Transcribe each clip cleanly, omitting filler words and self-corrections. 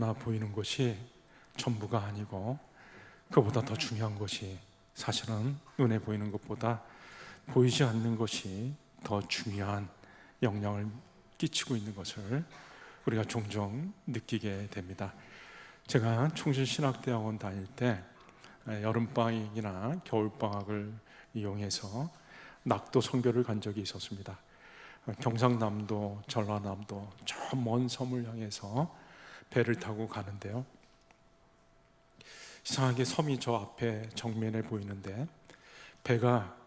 눈앞 보이는 것이 전부가 아니고 그보다 더 중요한 것이 사실은 눈에 보이는 것보다 보이지 않는 것이 더 중요한 영향을 끼치고 있는 것을 우리가 종종 느끼게 됩니다. 제가 충실신학대학원 다닐 때 여름방학이나 겨울방학을 이용해서 낙도 선교를 간 적이 있었습니다. 경상남도, 전라남도 저 먼 섬을 향해서 배를 타고 가는데요, 이상하게 섬이 저 앞에 정면에 보이는데 배가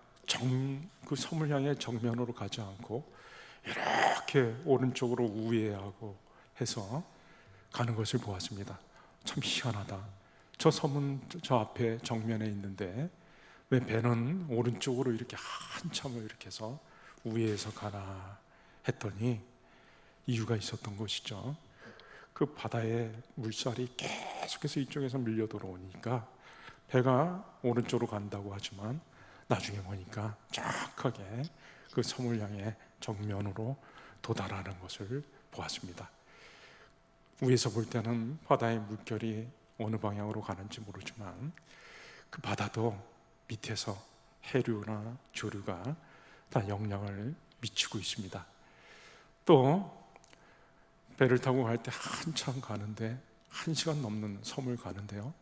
그 섬을 향해 정면으로 가지 않고 이렇게 오른쪽으로 우회하고 해서 가는 것을 보았습니다. 참 희한하다. 저 섬은 저 앞에 정면에 있는데 왜 배는 오른쪽으로 이렇게 한참을 이렇게 해서 우회해서 가나 했더니 이유가 있었던 것이죠. 그 바다에 물살이 계속해서 이쪽에서 밀려 들어오니까 배가 오른쪽으로 간다고 하지만 나중에 보니까 정확하게 그 섬을 향해 정면으로 도달하는 것을 보았습니다. 위에서 볼 때는 바다의 물결이 어느 방향으로 가는지 모르지만 그 바다도 밑에서 해류나 조류가 다 영향을 미치고 있습니다. 또 배를 타고 갈 때 한참 가는데 1시간 넘는 섬을 가는데요,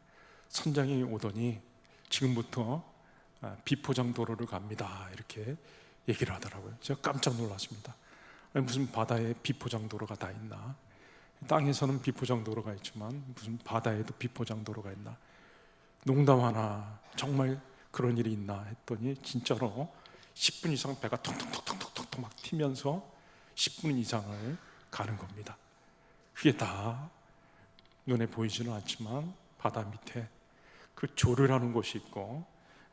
선장이 오더니 지금부터 비포장도로를 갑니다 이렇게 얘기를 하더라고요. 제가 깜짝 놀랐습니다. 아니, 무슨 바다에 비포장도로가 다 있나? 땅에서는 비포장도로가 있지만 무슨 바다에도 비포장도로가 있나? 농담하나? 정말 그런 일이 있나 했더니 진짜로 10분 이상 배가 텅텅텅텅텅텅 막 튀면서 10분 이상을 가는 겁니다. 그게 다 눈에 보이지는 않지만 바다 밑에 그 조류라는 곳이 있고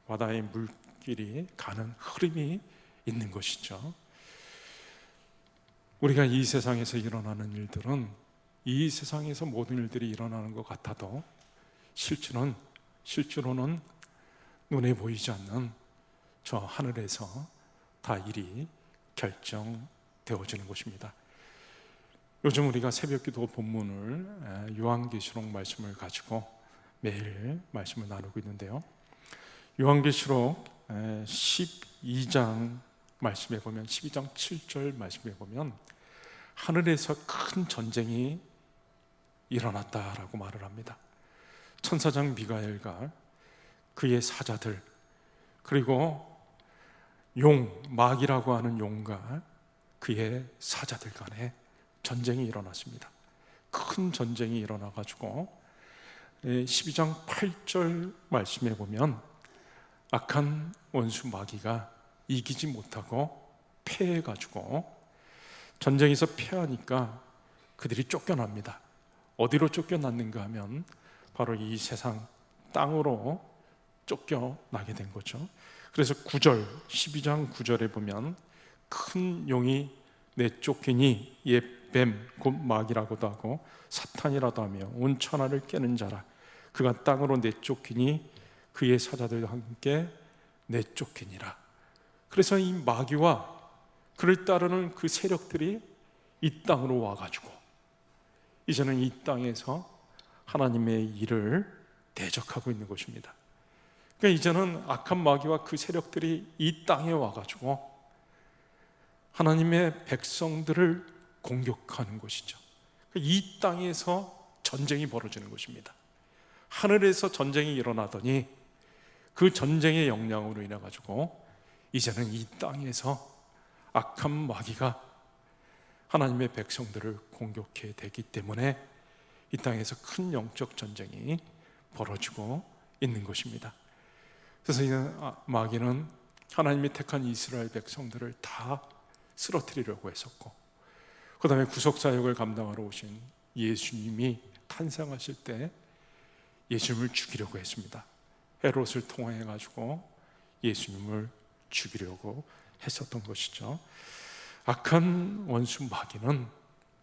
바다의 물길이 가는 흐름이 있는 것이죠. 우리가 이 세상에서 일어나는 일들은 이 세상에서 모든 일들이 일어나는 것 같아도 실제로는 눈에 보이지 않는 저 하늘에서 다 일이 결정되어지는 것입니다. 요즘 우리가 새벽기도 본문을 요한계시록 말씀을 가지고 매일 말씀을 나누고 있는데요, 요한계시록 12장 말씀에 보면 12장 7절 말씀에 보면 하늘에서 큰 전쟁이 일어났다라고 말을 합니다. 천사장 미가엘과 그의 사자들, 그리고 마귀라고 하는 용과 그의 사자들 간에 전쟁이 일어났습니다. 큰 전쟁이 일어나가지고 12장 8절 말씀에 보면 악한 원수 마귀가 이기지 못하고 패해가지고 전쟁에서 패하니까 그들이 쫓겨납니다. 어디로 쫓겨났는가 하면 바로 이 세상 땅으로 쫓겨나게 된 거죠. 그래서 12장 9절에 보면 큰 용이 내쫓기니 뱀 곧 마귀라고도 하고 사탄이라도 하며 온 천하를 깨는 자라. 그가 땅으로 내쫓기니 그의 사자들과 함께 내쫓기니라. 그래서 이 마귀와 그를 따르는 그 세력들이 이 땅으로 와가지고 이제는 이 땅에서 하나님의 일을 대적하고 있는 것입니다. 그러니까 이제는 악한 마귀와 그 세력들이 이 땅에 와가지고 하나님의 백성들을 공격하는 것이죠. 이 땅에서 전쟁이 벌어지는 것입니다. 하늘에서 전쟁이 일어나더니 그 전쟁의 영향으로 인해 가지고 이제는 이 땅에서 악한 마귀가 하나님의 백성들을 공격해 되기 때문에 이 땅에서 큰 영적 전쟁이 벌어지고 있는 것입니다. 그래서 이 마귀는 하나님이 택한 이스라엘 백성들을 다 쓰러뜨리려고 했었고, 그 다음에 구속사역을 감당하러 오신 예수님이 탄생하실 때 예수님을 죽이려고 했습니다. 헤롯을 통해 가지고 예수님을 죽이려고 했었던 것이죠. 악한 원수 마귀는,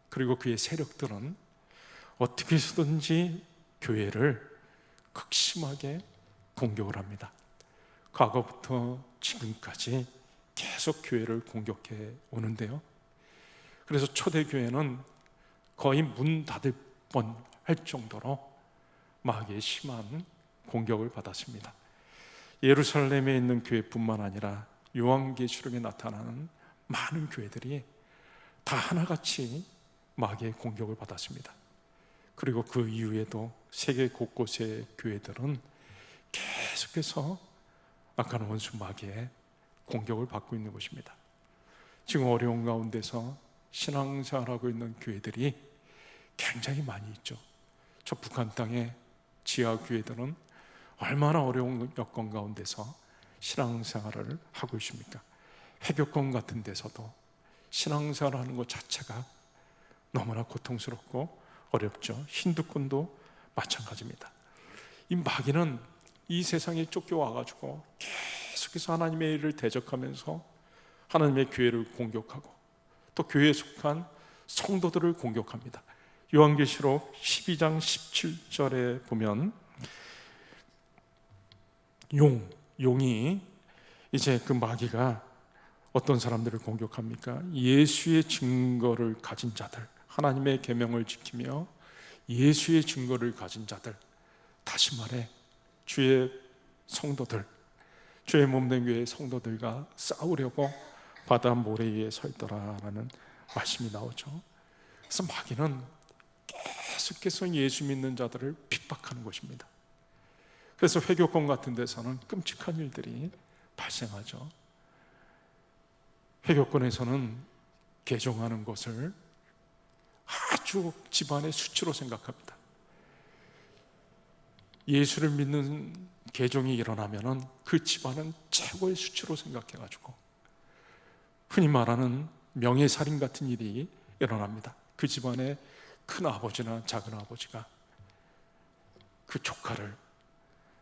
그리고 그의 세력들은 어떻게 해서든지 교회를 극심하게 공격을 합니다. 과거부터 지금까지 계속 교회를 공격해 오는데요, 그래서 초대교회는 거의 문 닫을 뻔 할 정도로 마귀의 심한 공격을 받았습니다. 예루살렘에 있는 교회뿐만 아니라 요한계시록에 나타나는 많은 교회들이 다 하나같이 마귀의 공격을 받았습니다. 그리고 그 이후에도 세계 곳곳의 교회들은 계속해서 악한 원수 마귀의 공격을 받고 있는 것입니다. 지금 어려운 가운데서 신앙생활하고 있는 교회들이 굉장히 많이 있죠. 저 북한 땅의 지하 교회들은 얼마나 어려운 여건 가운데서 신앙생활을 하고 있습니까? 회교권 같은 데서도 신앙생활을 하는 것 자체가 너무나 고통스럽고 어렵죠. 힌두권도 마찬가지입니다. 이 마귀는 이 세상에 쫓겨와가지고 계속해서 하나님의 일을 대적하면서 하나님의 교회를 공격하고 또 교회에 속한 성도들을 공격합니다. 요한계시록 12장 17절에 보면 용이 이제 그 마귀가 어떤 사람들을 공격합니까? 예수의 증거를 가진 자들, 하나님의 계명을 지키며 예수의 증거를 가진 자들, 다시 말해 주의 성도들, 주의 몸된 교회의 성도들과 싸우려고 바다 모래 위에 서 있더라라는 말씀이 나오죠. 그래서 마귀는 계속해서 예수 믿는 자들을 핍박하는 것입니다. 그래서 회교권 같은 데서는 끔찍한 일들이 발생하죠. 회교권에서는 개종하는 것을 아주 집안의 수치로 생각합니다. 예수를 믿는 개종이 일어나면은 그 집안은 최고의 수치로 생각해가지고 흔히 말하는 명예살인 같은 일이 일어납니다. 그 집안의 큰 아버지나 작은 아버지가 그 조카를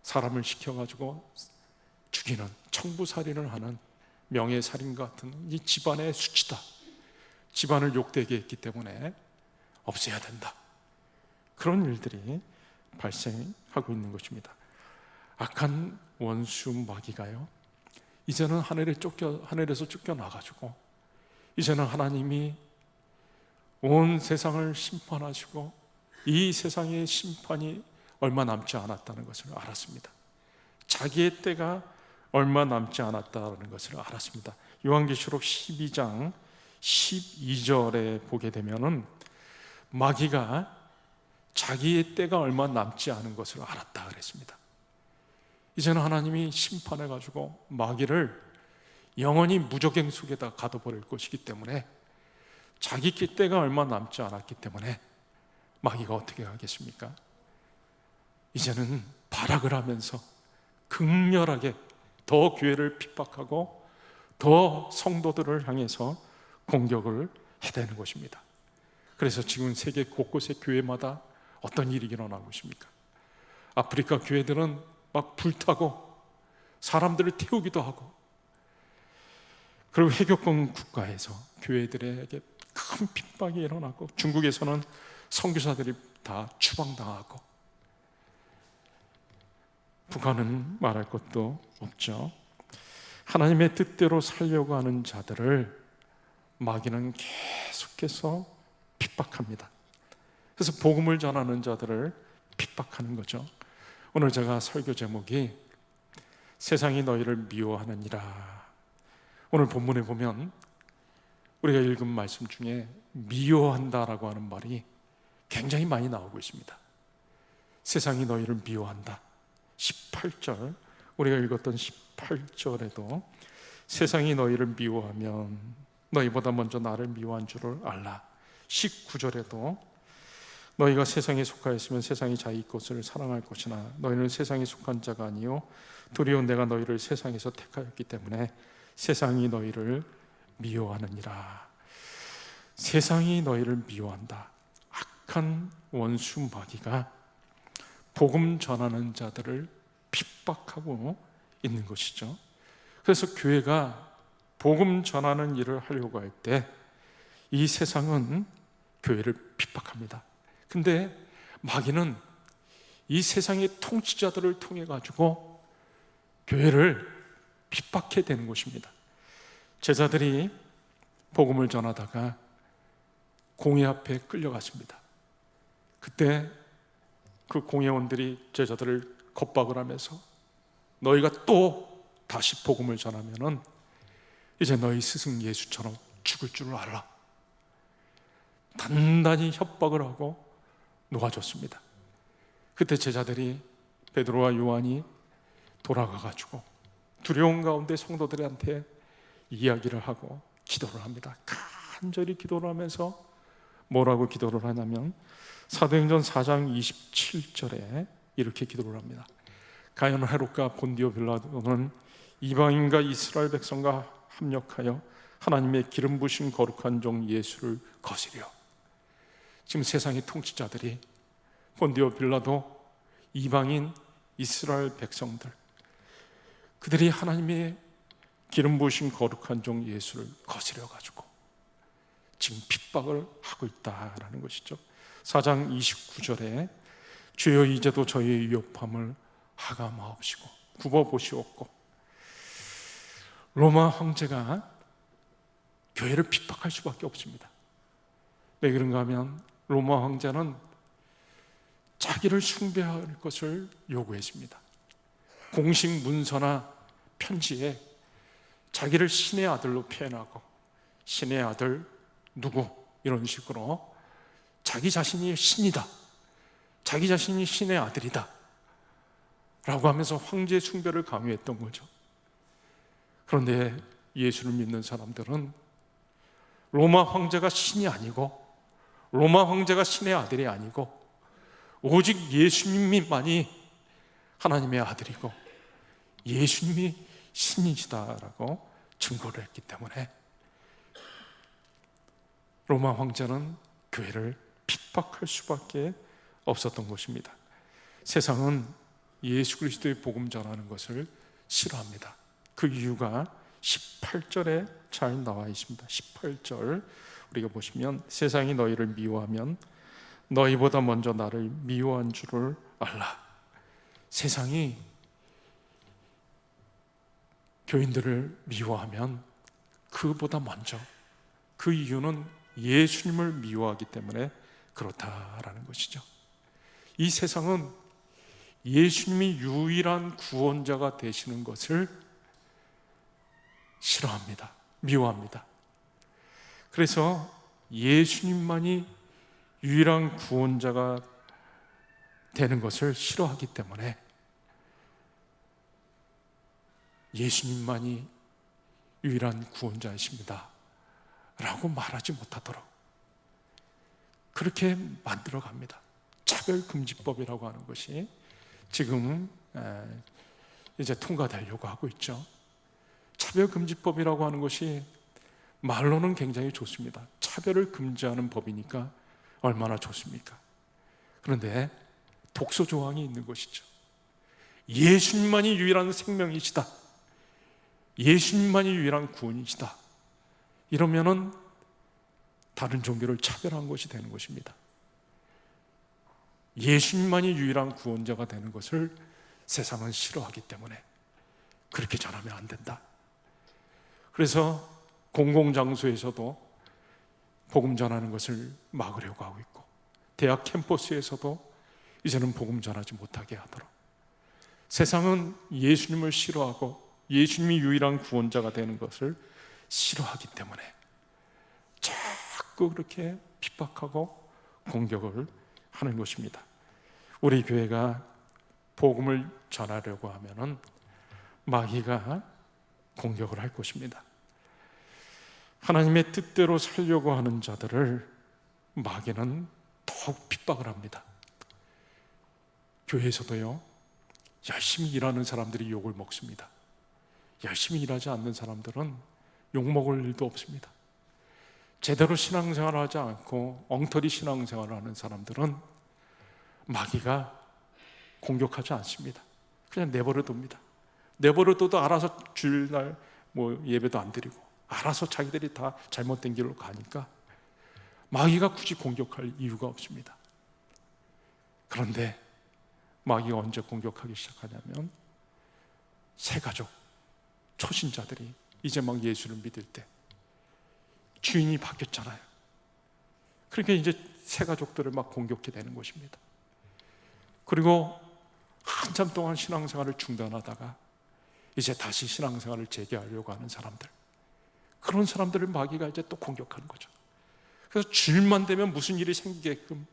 사람을 시켜가지고 죽이는, 청부살인을 하는 명예살인 같은 이 집안의 수치다. 집안을 욕되게 했기 때문에 없애야 된다. 그런 일들이 발생하고 있는 것입니다. 악한 원수 마귀가요, 이제는 하늘에서 쫓겨나가지고 이제는 하나님이 온 세상을 심판하시고 이 세상의 심판이 얼마 남지 않았다는 것을 알았습니다. 자기의 때가 얼마 남지 않았다는 것을 알았습니다. 요한계시록 12장 12절에 보게 되면은 마귀가 자기의 때가 얼마 남지 않은 것을 알았다 그랬습니다. 이제는 하나님이 심판해가지고 마귀를 영원히 무적행 속에다 가둬버릴 것이기 때문에 자기 때가 얼마 남지 않았기 때문에 마귀가 어떻게 하겠습니까? 이제는 발악을 하면서 극렬하게 더 교회를 핍박하고 더 성도들을 향해서 공격을 해대는 것입니다. 그래서 지금 세계 곳곳의 교회마다 어떤 일이 일어나고 있습니까? 아프리카 교회들은 막 불타고 사람들을 태우기도 하고, 그리고 회교권 국가에서 교회들에게 큰 핍박이 일어나고, 중국에서는 선교사들이 다 추방당하고, 북한은 말할 것도 없죠. 하나님의 뜻대로 살려고 하는 자들을 마귀는 계속해서 핍박합니다. 그래서 복음을 전하는 자들을 핍박하는 거죠. 오늘 제가 설교 제목이 세상이 너희를 미워하느니라. 오늘 본문에 보면 우리가 읽은 말씀 중에 미워한다라고 하는 말이 굉장히 많이 나오고 있습니다. 세상이 너희를 미워한다. 18절, 우리가 읽었던 18절에도 세상이 너희를 미워하면 너희보다 먼저 나를 미워한 줄을 알라. 19절에도 너희가 세상에 속하였으면 세상이 자기 것을 사랑할 것이나 너희는 세상에 속한 자가 아니요 도리어 내가 너희를 세상에서 택하였기 때문에 세상이 너희를 미워하느니라. 세상이 너희를 미워한다. 악한 원수 마귀가 복음 전하는 자들을 핍박하고 있는 것이죠. 그래서 교회가 복음 전하는 일을 하려고 할 때 이 세상은 교회를 핍박합니다. 근데 마귀는 이 세상의 통치자들을 통해 가지고 교회를 핍박해 대는 것입니다. 제자들이 복음을 전하다가 공회 앞에 끌려갔습니다. 그때 그 공회원들이 제자들을 겁박을 하면서 너희가 또 다시 복음을 전하면은 이제 너희 스승 예수처럼 죽을 줄 알아. 단단히 협박을 하고 놓아줬습니다. 그때 제자들이 베드로와 요한이 돌아가가지고 두려운 가운데 성도들한테 이야기를 하고 기도를 합니다. 간절히 기도를 하면서 뭐라고 기도를 하냐면 사도행전 4장 27절에 이렇게 기도를 합니다. 가룟 헤롯과 본디오 빌라도는 이방인과 이스라엘 백성과 합력하여 하나님의 기름 부신 거룩한 종 예수를 거스려. 지금 세상의 통치자들이 본디오 빌라도, 이방인, 이스라엘 백성들, 그들이 하나님의 기름 부으신 거룩한 종 예수를 거스려 가지고 지금 핍박을 하고 있다라는 것이죠. 4장 29절에 주여 이제도 저희의 위협함을 하감하옵시고 굽어보시옵고. 로마 황제가 교회를 핍박할 수밖에 없습니다. 왜 그런가 하면 로마 황제는 자기를 숭배할 것을 요구했습니다. 공식 문서나 편지에 자기를 신의 아들로 표현하고 신의 아들 누구 이런 식으로 자기 자신이 신이다, 자기 자신이 신의 아들이다 라고 하면서 황제 숭배를 강요했던 거죠. 그런데 예수를 믿는 사람들은 로마 황제가 신이 아니고 로마 황제가 신의 아들이 아니고 오직 예수님만이 하나님의 아들이고 예수님이 신이시다라고 증거를 했기 때문에 로마 황제는 교회를 핍박할 수밖에 없었던 것입니다. 세상은 예수 그리스도의 복음 전하는 것을 싫어합니다. 그 이유가 18절에 잘 나와 있습니다. 18절 우리가 보시면 세상이 너희를 미워하면 너희보다 먼저 나를 미워한 줄을 알라. 세상이 교인들을 미워하면 그보다 먼저, 그 이유는 예수님을 미워하기 때문에 그렇다라는 것이죠. 이 세상은 예수님이 유일한 구원자가 되시는 것을 싫어합니다. 미워합니다. 그래서 예수님만이 유일한 구원자가 되는 것을 싫어하기 때문에 예수님만이 유일한 구원자이십니다 라고 말하지 못하도록 그렇게 만들어 갑니다. 차별금지법이라고 하는 것이 지금 이제 통과되려고 하고 있죠. 차별금지법이라고 하는 것이 말로는 굉장히 좋습니다. 차별을 금지하는 법이니까 얼마나 좋습니까? 그런데 독소 조항이 있는 것이죠. 예수님만이 유일한 생명이시다, 예수님만이 유일한 구원이시다 이러면은 다른 종교를 차별한 것이 되는 것입니다. 예수님만이 유일한 구원자가 되는 것을 세상은 싫어하기 때문에 그렇게 전하면 안 된다. 그래서 공공장소에서도 복음 전하는 것을 막으려고 하고 있고, 대학 캠퍼스에서도 이제는 복음 전하지 못하게 하도록, 세상은 예수님을 싫어하고 예수님이 유일한 구원자가 되는 것을 싫어하기 때문에 자꾸 그렇게 핍박하고 공격을 하는 것입니다. 우리 교회가 복음을 전하려고 하면은 마귀가 공격을 할 것입니다. 하나님의 뜻대로 살려고 하는 자들을 마귀는 더욱 핍박을 합니다. 교회에서도요, 열심히 일하는 사람들이 욕을 먹습니다. 열심히 일하지 않는 사람들은 욕먹을 일도 없습니다. 제대로 신앙생활을 하지 않고 엉터리 신앙생활을 하는 사람들은 마귀가 공격하지 않습니다. 그냥 내버려 둡니다. 내버려 둬도 알아서 주일날 예배도 안 드리고 알아서 자기들이 다 잘못된 길로 가니까 마귀가 굳이 공격할 이유가 없습니다. 그런데 마귀가 언제 공격하기 시작하냐면 새 가족, 초신자들이 이제 막 예수를 믿을 때 주인이 바뀌었잖아요. 그러니까 이제 새 가족들을 막 공격해 되는 것입니다. 그리고 한참 동안 신앙생활을 중단하다가 이제 다시 신앙생활을 재개하려고 하는 사람들, 그런 사람들을 마귀가 이제 또 공격하는 거죠. 그래서 주일만 되면 무슨 일이 생기게끔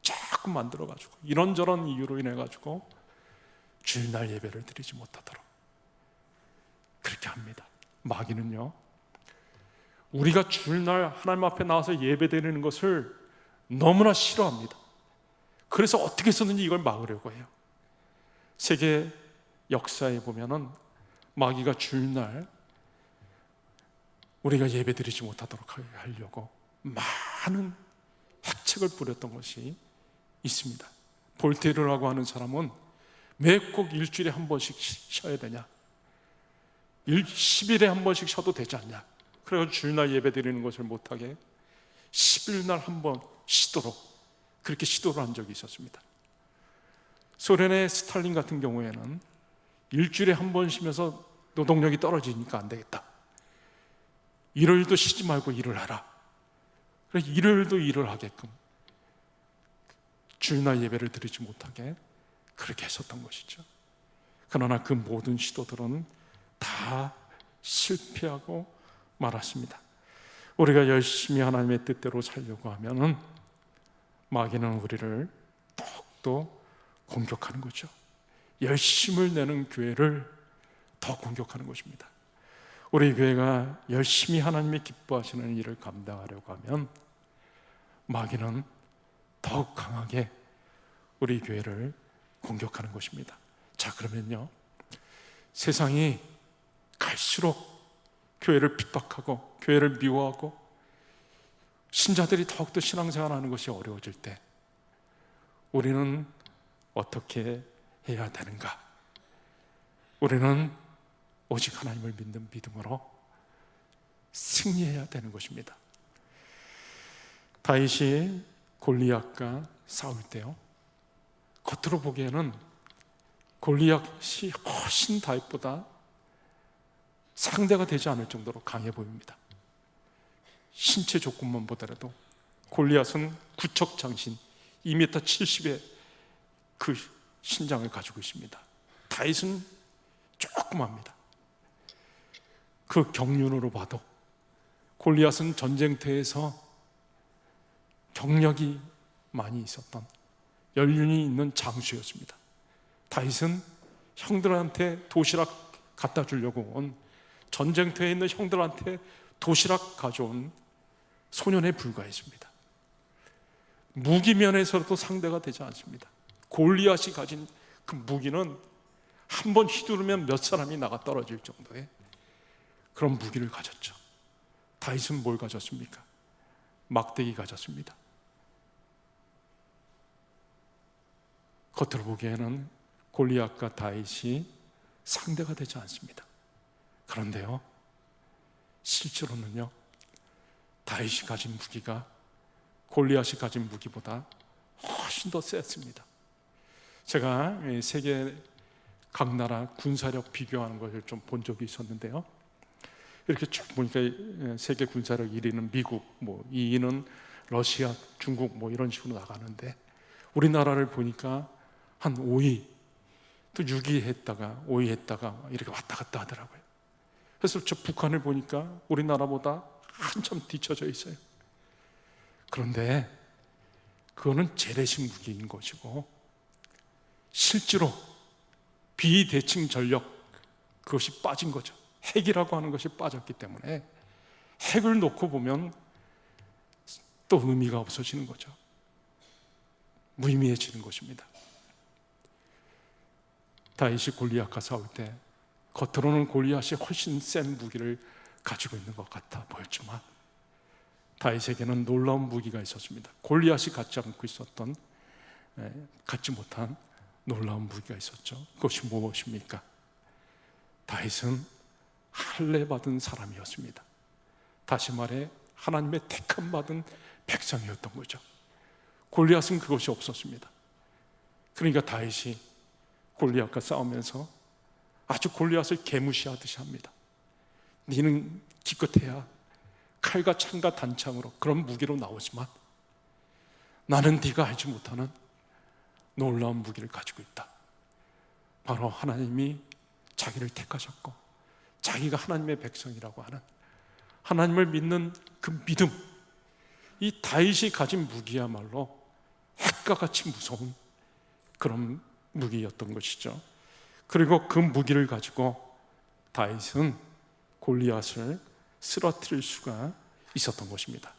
자꾸 만들어가지고 이런저런 이유로 인해가지고 주일날 예배를 드리지 못하도록 그렇게 합니다. 마귀는요, 우리가 주일날 하나님 앞에 나와서 예배 드리는 것을 너무나 싫어합니다. 그래서 어떻게 해서든지 이걸 막으려고 해요. 세계 역사에 보면은 마귀가 주일날 우리가 예배 드리지 못하도록 하려고 많은 핵책을 부렸던 것이 있습니다. 볼테르라고 하는 사람은 왜 꼭 일주일에 한 번씩 쉬어야 되냐, 10일에 한 번씩 쉬어도 되지 않냐, 그래서 주일날 예배 드리는 것을 못하게 10일날 한 번 쉬도록 그렇게 시도를 한 적이 있었습니다. 소련의 스탈린 같은 경우에는 일주일에 한 번 쉬면서 노동력이 떨어지니까 안 되겠다, 일요일도 쉬지 말고 일을 하라, 그래서 일요일도 일을 하게끔 주일날 예배를 드리지 못하게 그렇게 했었던 것이죠. 그러나 그 모든 시도들은 다 실패하고 말았습니다. 우리가 열심히 하나님의 뜻대로 살려고 하면은 마귀는 우리를 더욱더 공격하는 거죠. 열심을 내는 교회를 더 공격하는 것입니다. 우리 교회가 열심히 하나님의 기뻐하시는 일을 감당하려고 하면 마귀는 더욱 강하게 우리 교회를 공격하는 것입니다. 자, 그러면요, 세상이 갈수록 교회를 핍박하고 교회를 미워하고 신자들이 더욱더 신앙생활하는 것이 어려워질 때 우리는 어떻게 해야 되는가? 우리는 오직 하나님을 믿는 믿음으로 승리해야 되는 것입니다. 다윗이 골리앗과 싸울 때요, 겉으로 보기에는 골리앗이 훨씬 다윗보다 상대가 되지 않을 정도로 강해 보입니다. 신체 조건만 보더라도 골리앗은 구척장신 2m 70의 그 신장을 가지고 있습니다. 다윗은 조그맣니다. 그 경륜으로 봐도 골리앗은 전쟁터에서 경력이 많이 있었던 연륜이 있는 장수였습니다. 다윗은 형들한테 도시락 갖다 주려고 온, 전쟁터에 있는 형들한테 도시락 가져온 소년에 불과했습니다. 무기면에서도 상대가 되지 않습니다. 골리앗이 가진 그 무기는 한 번 휘두르면 몇 사람이 나가 떨어질 정도의 그런 무기를 가졌죠. 다윗은 뭘 가졌습니까? 막대기 가졌습니다. 겉으로 보기에는 골리앗과 다윗이 상대가 되지 않습니다. 그런데요, 실제로는요, 다윗이 가진 무기가 골리앗이 가진 무기보다 훨씬 더 셌습니다. 제가 세계 각 나라 군사력 비교하는 것을 좀 본 적이 있었는데요, 이렇게 쭉 보니까 세계 군사력 1위는 미국, 뭐 2위는 러시아, 중국 뭐 이런 식으로 나가는데 우리나라를 보니까 한 5위, 또 6위 했다가 5위 했다가 이렇게 왔다 갔다 하더라고요. 그래서 저 북한을 보니까 우리나라보다 한참 뒤쳐져 있어요. 그런데 그거는 재래식 무기인 것이고 실제로 비대칭 전력, 그것이 빠진 거죠. 핵이라고 하는 것이 빠졌기 때문에 핵을 놓고 보면 또 의미가 없어지는 거죠. 무의미해지는 것입니다. 다윗이 골리앗과 싸울 때 겉으로는 골리앗이 훨씬 센 무기를 가지고 있는 것 같아 보였지만 다윗에게는 놀라운 무기가 있었습니다. 골리앗이 갖지 않고 있었던, 갖지 못한 놀라운 무기가 있었죠. 그것이 무엇입니까? 다윗은 할례 받은 사람이었습니다. 다시 말해 하나님의 택함 받은 백성이었던 거죠. 골리앗은 그것이 없었습니다. 그러니까 다윗이 골리앗과 싸우면서 아주 골리앗을 개무시하듯이 합니다. 너는 기껏해야 칼과 창과 단창으로 그런 무기로 나오지만 나는 네가 알지 못하는 놀라운 무기를 가지고 있다. 바로 하나님이 자기를 택하셨고 자기가 하나님의 백성이라고 하는 하나님을 믿는 그 믿음, 이 다윗이 가진 무기야말로 핵과 같이 무서운 그런 무기였던 것이죠. 그리고 그 무기를 가지고 다윗은 골리앗을 쓰러뜨릴 수가 있었던 것입니다.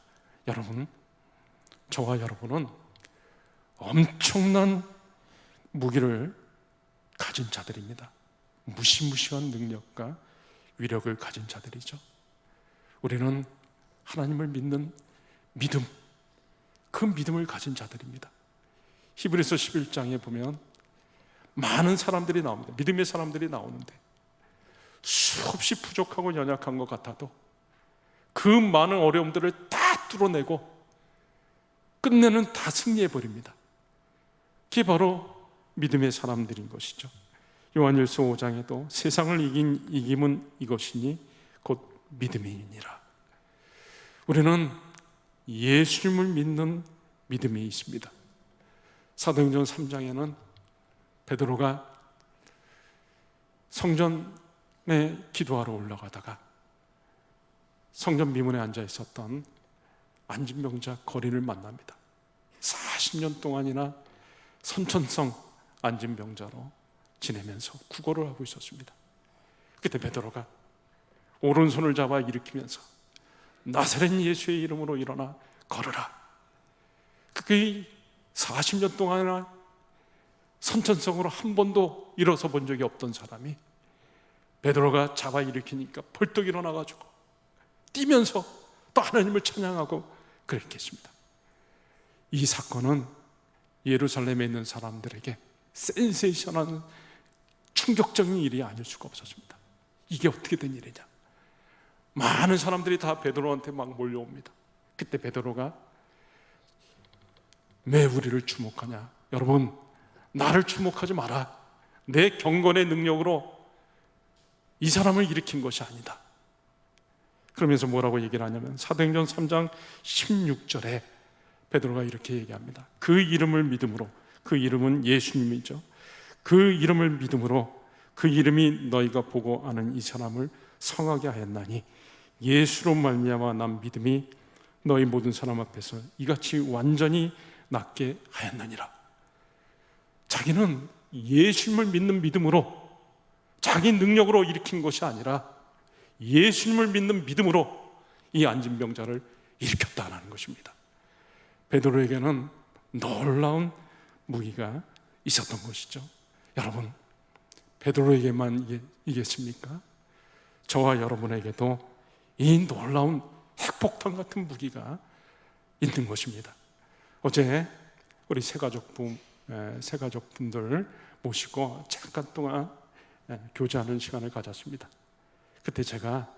여러분, 저와 여러분은 엄청난 무기를 가진 자들입니다. 무시무시한 능력과 위력을 가진 자들이죠. 우리는 하나님을 믿는 믿음, 그 믿음을 가진 자들입니다. 히브리서 11장에 보면 많은 사람들이 나옵니다. 믿음의 사람들이 나오는데 수없이 부족하고 연약한 것 같아도 그 많은 어려움들을 다 뚫어내고 끝내는 다 승리해버립니다. 그게 바로 믿음의 사람들인 것이죠. 요한일서 5장에도 세상을 이긴 이김은 이것이니 곧 믿음이니라. 우리는 예수님을 믿는 믿음이 있습니다. 사도행전 3장에는 베드로가 성전에 기도하러 올라가다가 성전 미문에 앉아 있었던 안진병자 거린을 만납니다. 40년 동안이나 선천성 안진병자로 지내면서 구걸을 하고 있었습니다. 그때 베드로가 오른손을 잡아 일으키면서 나사렛 예수의 이름으로 일어나 걸으라. 그 40년 동안이나 선천성으로 한 번도 일어서 본 적이 없던 사람이 베드로가 잡아 일으키니까 벌떡 일어나가지고 뛰면서 또 하나님을 찬양하고 그랬겠습니다. 이 사건은 예루살렘에 있는 사람들에게 센세이션한 충격적인 일이 아닐 수가 없었습니다. 이게 어떻게 된 일이냐? 많은 사람들이 다 베드로한테 막 몰려옵니다. 그때 베드로가 왜 우리를 주목하냐? 여러분, 나를 주목하지 마라. 내 경건의 능력으로 이 사람을 일으킨 것이 아니다. 그러면서 뭐라고 얘기를 하냐면 사도행전 3장 16절에 베드로가 이렇게 얘기합니다. 그 이름을 믿음으로, 그 이름은 예수님이죠. 그 이름을 믿음으로 그 이름이 너희가 보고 아는 이 사람을 성하게 하였나니 예수로 말미암아 난 믿음이 너희 모든 사람 앞에서 이같이 완전히 낫게 하였느니라. 자기는 예수님을 믿는 믿음으로 자기 능력으로 일으킨 것이 아니라 예수님을 믿는 믿음으로 이 안진병자를 일으켰다는 것입니다. 베드로에게는 놀라운 무기가 있었던 것이죠. 여러분, 베드로에게만 이겠습니까? 저와 여러분에게도 이 놀라운 핵폭탄 같은 무기가 있는 것입니다. 어제 우리 새가족분들 모시고 잠깐 동안 교제하는 시간을 가졌습니다. 그때 제가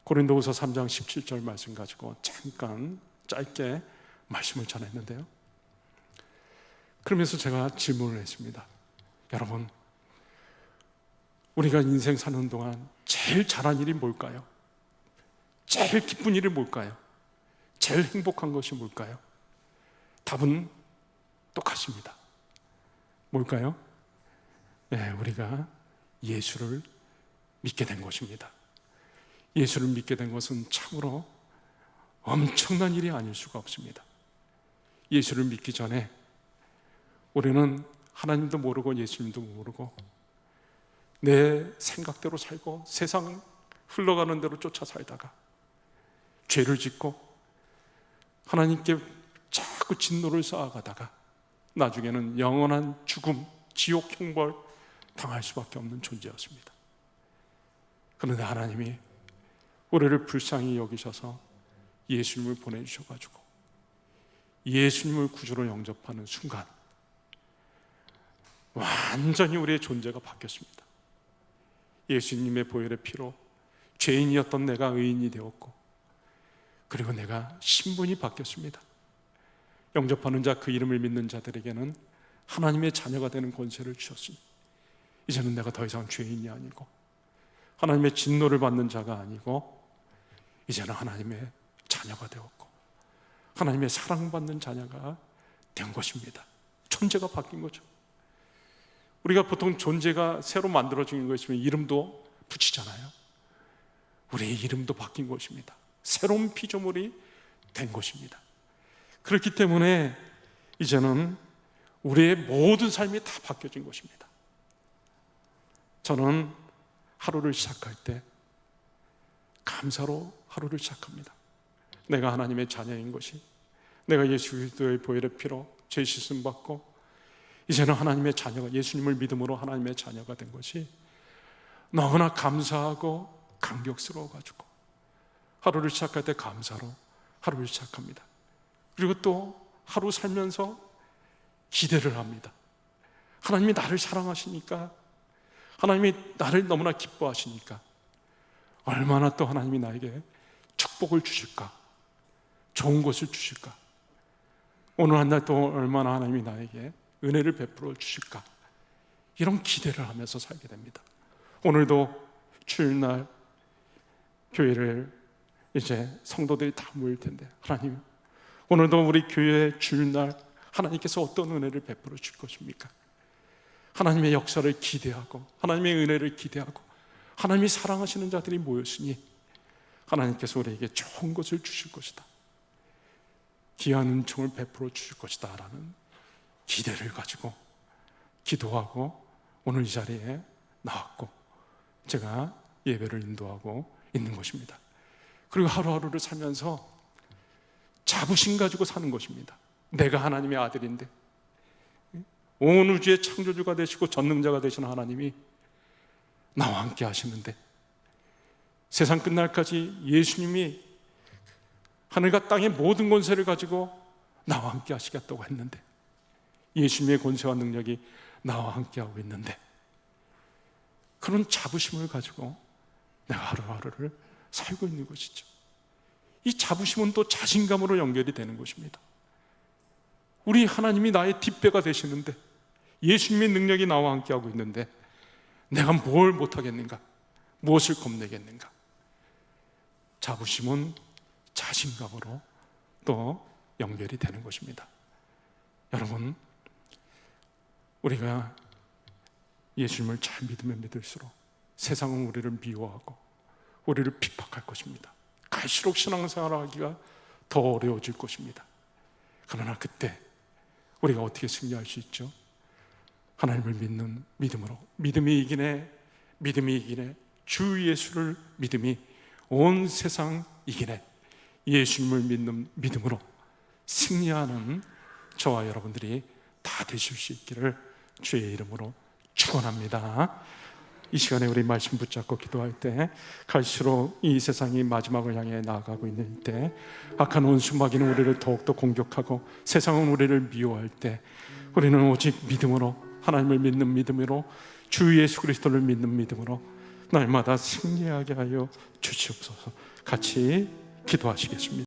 고린도후서 3장 17절 말씀 가지고 잠깐 짧게 말씀을 전했는데요. 그러면서 제가 질문을 했습니다. 여러분, 우리가 인생 사는 동안 제일 잘한 일이 뭘까요? 제일 기쁜 일이 뭘까요? 제일 행복한 것이 뭘까요? 답은 똑같습니다. 뭘까요? 네, 우리가 예수를 믿게 된 것입니다. 예수를 믿게 된 것은 참으로 엄청난 일이 아닐 수가 없습니다. 예수를 믿기 전에 우리는 하나님도 모르고 예수님도 모르고 내 생각대로 살고 세상 흘러가는 대로 쫓아 살다가 죄를 짓고 하나님께 자꾸 진노를 쌓아가다가 나중에는 영원한 죽음, 지옥 형벌 당할 수밖에 없는 존재였습니다. 그런데 하나님이 우리를 불쌍히 여기셔서 예수님을 보내주셔가지고 예수님을 구주로 영접하는 순간 완전히 우리의 존재가 바뀌었습니다. 예수님의 보혈의 피로 죄인이었던 내가 의인이 되었고, 그리고 내가 신분이 바뀌었습니다. 영접하는 자, 그 이름을 믿는 자들에게는 하나님의 자녀가 되는 권세를 주셨습니다. 이제는 내가 더 이상 죄인이 아니고 하나님의 진노를 받는 자가 아니고 이제는 하나님의 자녀가 되었고 하나님의 사랑받는 자녀가 된 것입니다. 존재가 바뀐 거죠. 우리가 보통 존재가 새로 만들어지는 것이면 이름도 붙이잖아요. 우리의 이름도 바뀐 것입니다. 새로운 피조물이 된 것입니다. 그렇기 때문에 이제는 우리의 모든 삶이 다 바뀌어진 것입니다. 저는 하루를 시작할 때 감사로 하루를 시작합니다. 내가 하나님의 자녀인 것이, 내가 예수 그리스도의 보혈의 피로 죄 씻음 받고 이제는 하나님의 자녀가, 예수님을 믿음으로 하나님의 자녀가 된 것이 너무나 감사하고 감격스러워가지고 하루를 시작할 때 감사로 하루를 시작합니다. 그리고 또 하루 살면서 기대를 합니다. 하나님이 나를 사랑하시니까, 하나님이 나를 너무나 기뻐하시니까 얼마나 또 하나님이 나에게 축복을 주실까, 좋은 것을 주실까, 오늘 한 날 또 얼마나 하나님이 나에게 은혜를 베풀어 주실까, 이런 기대를 하면서 살게 됩니다. 오늘도 주일날 교회를 이제 성도들이 다 모일 텐데, 하나님 오늘도 우리 교회 주일날 하나님께서 어떤 은혜를 베풀어 줄 것입니까? 하나님의 역사를 기대하고 하나님의 은혜를 기대하고 하나님이 사랑하시는 자들이 모였으니 하나님께서 우리에게 좋은 것을 주실 것이다, 귀한 은총을 베풀어 주실 것이다 라는 기대를 가지고 기도하고 오늘 이 자리에 나왔고 제가 예배를 인도하고 있는 것입니다. 그리고 하루하루를 살면서 자부심 가지고 사는 것입니다. 내가 하나님의 아들인데, 온 우주의 창조주가 되시고 전능자가 되시는 하나님이 나와 함께 하시는데, 세상 끝날까지 예수님이 하늘과 땅의 모든 권세를 가지고 나와 함께 하시겠다고 했는데, 예수님의 권세와 능력이 나와 함께 하고 있는데, 그런 자부심을 가지고 내가 하루하루를 살고 있는 것이죠. 이 자부심은 또 자신감으로 연결이 되는 것입니다. 우리 하나님이 나의 뒷배가 되시는데, 예수님의 능력이 나와 함께 하고 있는데 내가 뭘 못하겠는가, 무엇을 겁내겠는가. 자부심은 자신감으로 또 연결이 되는 것입니다. 여러분, 우리가 예수님을 잘 믿으면 믿을수록 세상은 우리를 미워하고 우리를 핍박할 것입니다. 갈수록 신앙생활을 하기가 더 어려워질 것입니다. 그러나 그때 우리가 어떻게 승리할 수 있죠? 하나님을 믿는 믿음으로, 믿음이 이기네, 믿음이 이기네, 주 예수를 믿음이 온 세상 이기네, 예수님을 믿는 믿음으로 승리하는 저와 여러분들이 다 되실 수 있기를 주의 이름으로 축원합니다. 이 시간에 우리 말씀 붙잡고 기도할 때, 갈수록 이 세상이 마지막을 향해 나아가고 있는 때, 악한 원수 마귀는 우리를 더욱더 공격하고 세상은 우리를 미워할 때, 우리는 오직 믿음으로, 하나님을 믿는 믿음으로, 주 예수 그리스도를 믿는 믿음으로 날마다 승리하게 하여 주시옵소서. 같이 기도하시겠습니다.